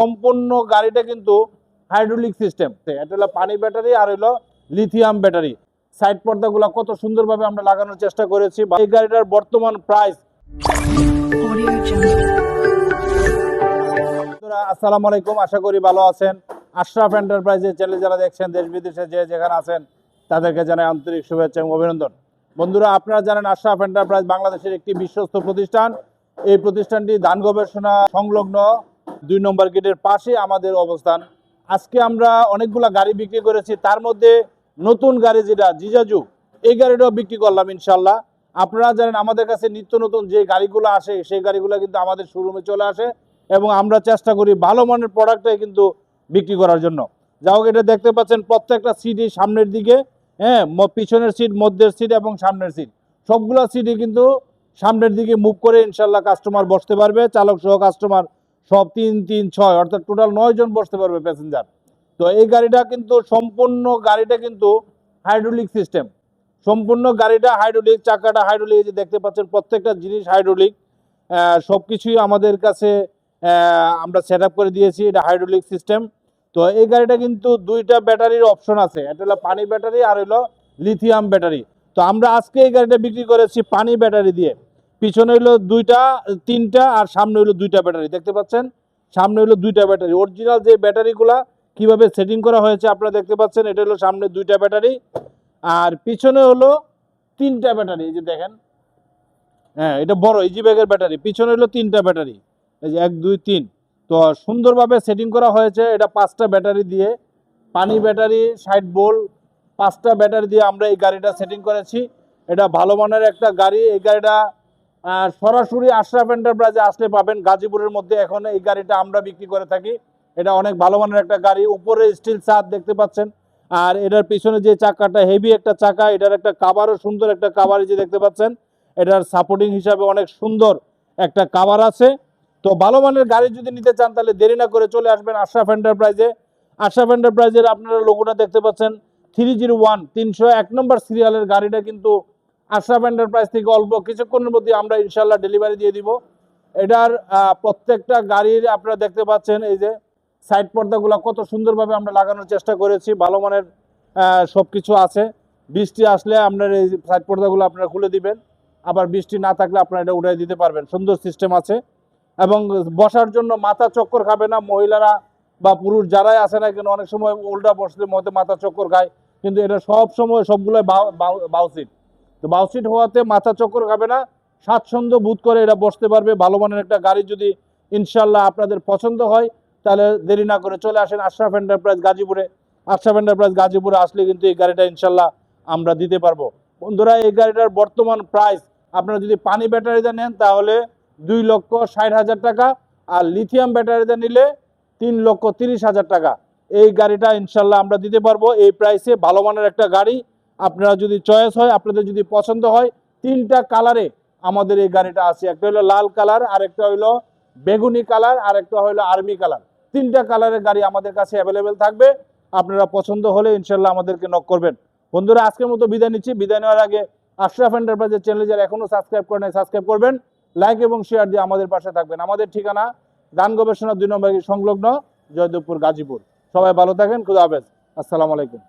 সম্পূর্ণ গাড়িটা কিন্তু হাইড্রোলিক সিস্টেম। এটা হলো পানি ব্যাটারি আর হলো লিথিয়াম ব্যাটারি। সাইড পর্দাগুলো কত সুন্দরভাবে আমরা লাগানোর চেষ্টা করেছি। এই গাড়িটার বর্তমান প্রাইস, আসসালামু আলাইকুম, আশা করি ভালো আছেন। আশরাফ এন্টারপ্রাইজের চ্যানেল যারা দেখছেন দেশ বিদেশে যে যেখানে আছেন তাদেরকে জানাই আন্তরিক শুভেচ্ছা এবং অভিনন্দন। বন্ধুরা, আপনারা জানেন আশরাফ এন্টারপ্রাইজ বাংলাদেশের একটি বিশ্বস্ত প্রতিষ্ঠান। এই প্রতিষ্ঠানটি ধান গবেষণা সংলগ্ন 2 নম্বর গেটের পাশে আমাদের অবস্থান। আজকে আমরা অনেকগুলা গাড়ি বিক্রি করেছি, তার মধ্যে নতুন গাড়ি যেটা জিজাজু, এই গাড়িটাও বিক্রি করলাম ইনশাল্লাহ। আপনারা জানেন আমাদের কাছে নিত্য নতুন যে গাড়িগুলো আসে সেই গাড়িগুলো কিন্তু আমাদের শোরুমে চলে আসে এবং আমরা চেষ্টা করি ভালো মানের প্রোডাক্টটাই কিন্তু বিক্রি করার জন্য। যা হোক, এটা দেখতে পাচ্ছেন প্রত্যেকটা সিটই সামনের দিকে, হ্যাঁ, পিছনের সিট, মধ্যের সিট এবং সামনের সিট, সবগুলো সিটই কিন্তু সামনের দিকে মুভ করে ইনশাল্লাহ কাস্টমার বসতে পারবে। চালক সহ কাস্টমার সব 3-3-6 অর্থাৎ টোটাল 9 জন বসতে পারবে প্যাসেঞ্জার। তো এই গাড়িটা কিন্তু সম্পূর্ণ গাড়িটা কিন্তু হাইড্রোলিক সিস্টেম। সম্পূর্ণ গাড়িটা হাইড্রোলিক, চাকাটা হাইড্রোলিক, যে দেখতে পাচ্ছেন প্রত্যেকটা জিনিস হাইড্রোলিক। সব কিছুই আমাদের কাছে আমরা সেট আপ করে দিয়েছি, এটা হাইড্রোলিক সিস্টেম। তো এই গাড়িটা কিন্তু 2টা ব্যাটারির অপশন আছে, এটা হলো পানি ব্যাটারি আর হলো লিথিয়াম ব্যাটারি। তো আমরা আজকে এই গাড়িটা বিক্রি করেছি পানি ব্যাটারি দিয়ে। পিছনে হলো 3টা আর সামনে হলো 2টা ব্যাটারি। দেখতে পাচ্ছেন সামনে হলো 2টা ব্যাটারি। অরিজিনাল যে ব্যাটারিগুলা কিভাবে সেটিং করা হয়েছে আপনারা দেখতে পাচ্ছেন। এটা হলো সামনে 2টা ব্যাটারি আর পিছনে হলো 3টা ব্যাটারি। এই যে দেখেন, হ্যাঁ, এটা বড় ইজি ব্যাগের ব্যাটারি। পিছনে হলো 3টা ব্যাটারি, এই যে 1 2 3। তো সুন্দরভাবে সেটিং করা হয়েছে। এটা 5টা ব্যাটারি দিয়ে, পানি ব্যাটারি 60 ভোল্ট, 5টা ব্যাটারি দিয়ে আমরা এই গাড়িটা সেটিং করেছি। এটা ভালো মানের একটা গাড়ি। এই গাড়িটা সরাসরি আশরাফ এন্টারপ্রাইজে আসলে পাবেন গাজীপুরের মধ্যে। এখন এই গাড়িটা আমরা বিক্রি করে থাকি। এটা অনেক ভালো মানের একটা গাড়ি। উপরে স্টিল ছাদ দেখতে পাচ্ছেন। আর এটার পিছনে যে চাকাটা হেভি একটা চাকা, এটার একটা কাভারও সুন্দর একটা কাভার যে দেখতে পাচ্ছেন। এটার সাপোর্টিং হিসাবে অনেক সুন্দর একটা কাভার আছে। তো ভালো মানের গাড়ি যদি নিতে চান তাহলে দেরি না করে চলে আসবেন আশরাফ এন্টারপ্রাইজে। আশরাফ এন্টারপ্রাইজের আপনারা লোগোটা দেখতে পাচ্ছেন 301 301 নম্বর সিরিয়ালের গাড়িটা কিন্তু আশরাফ এন্টারপ্রাইজ থেকে অল্প কিছুক্ষণের মধ্যে আমরা ইনশাল্লাহ ডেলিভারি দিয়ে দিব। এটার প্রত্যেকটা গাড়ির আপনারা দেখতে পাচ্ছেন এই যে সাইড পর্দাগুলো কত সুন্দরভাবে আমরা লাগানোর চেষ্টা করেছি। ভালো মানের সব কিছু আছে। বৃষ্টি আসলে আপনার এই সাইড পর্দাগুলো আপনারা খুলে দিবেন, আবার বৃষ্টি না থাকলে আপনারা এটা উঠাই দিতে পারবেন। সুন্দর সিস্টেম আছে এবং বসার জন্য মাথা চক্কর খাবে না। মহিলারা বা পুরুষ যারাই আসে না কেন অনেক সময় উল্টা বসলে মধ্যে মাথা চক্কর খায়, কিন্তু এটা সব সময় সবগুলো বাউ সিট। তো বাউ সিট হওয়াতে মাথা চক্কর খাবে না, স্বাচ্ছন্দ্য বোধ করে এটা বসতে পারবে। ভালো মানের একটা গাড়ি যদি ইনশাল্লাহ আপনাদের পছন্দ হয় তাহলে দেরি না করে চলে আসেন আশরাফ এন্টারপ্রাইজ গাজীপুরে। আশরাফ এন্টারপ্রাইজ গাজীপুরে আসলে কিন্তু এই গাড়িটা ইনশাল্লাহ আমরা দিতে পারবো। বন্ধুরা, এই গাড়িটার বর্তমান প্রাইস আপনারা যদি পানি ব্যাটারিতে নেন তাহলে 2,60,000 টাকা, আর লিথিয়াম ব্যাটারিতে নিলে 3,30,000 টাকা। এই গাড়িটা ইনশাল্লাহ আমরা দিতে পারবো এই প্রাইসে। ভালো মানের একটা গাড়ি, আপনারা যদি চয়েস হয়, আপনাদের যদি পছন্দ হয়, 3টা কালারে আমাদের এই গাড়িটা আছে। একটা হলো লাল কালার, আরেকটা হলো বেগুনি কালার, আর একটা হলো আর্মি কালার। 3টা কালারের গাড়ি আমাদের কাছে অ্যাভেলেবেল থাকবে। আপনারা পছন্দ হলে ইনশাল্লাহ আমাদেরকে নক করবেন। বন্ধুরা, আজকের মতো বিদায় নিচ্ছি। বিদায় নেওয়ার আগে আশরাফ এন্টারপ্রাইজের চ্যানেল যারা এখনো সাবস্ক্রাইব করেন সাবস্ক্রাইব করবেন, লাইক এবং শেয়ার দিয়ে আমাদের পাশে থাকবেন। আমাদের ঠিকানা ধান গবেষণা 2 নম্বর সংলগ্ন, জয়দেবপুর, গাজীপুর। সবাই ভালো থাকেন। খুদা হাফেজ। আসসালামু আলাইকুম।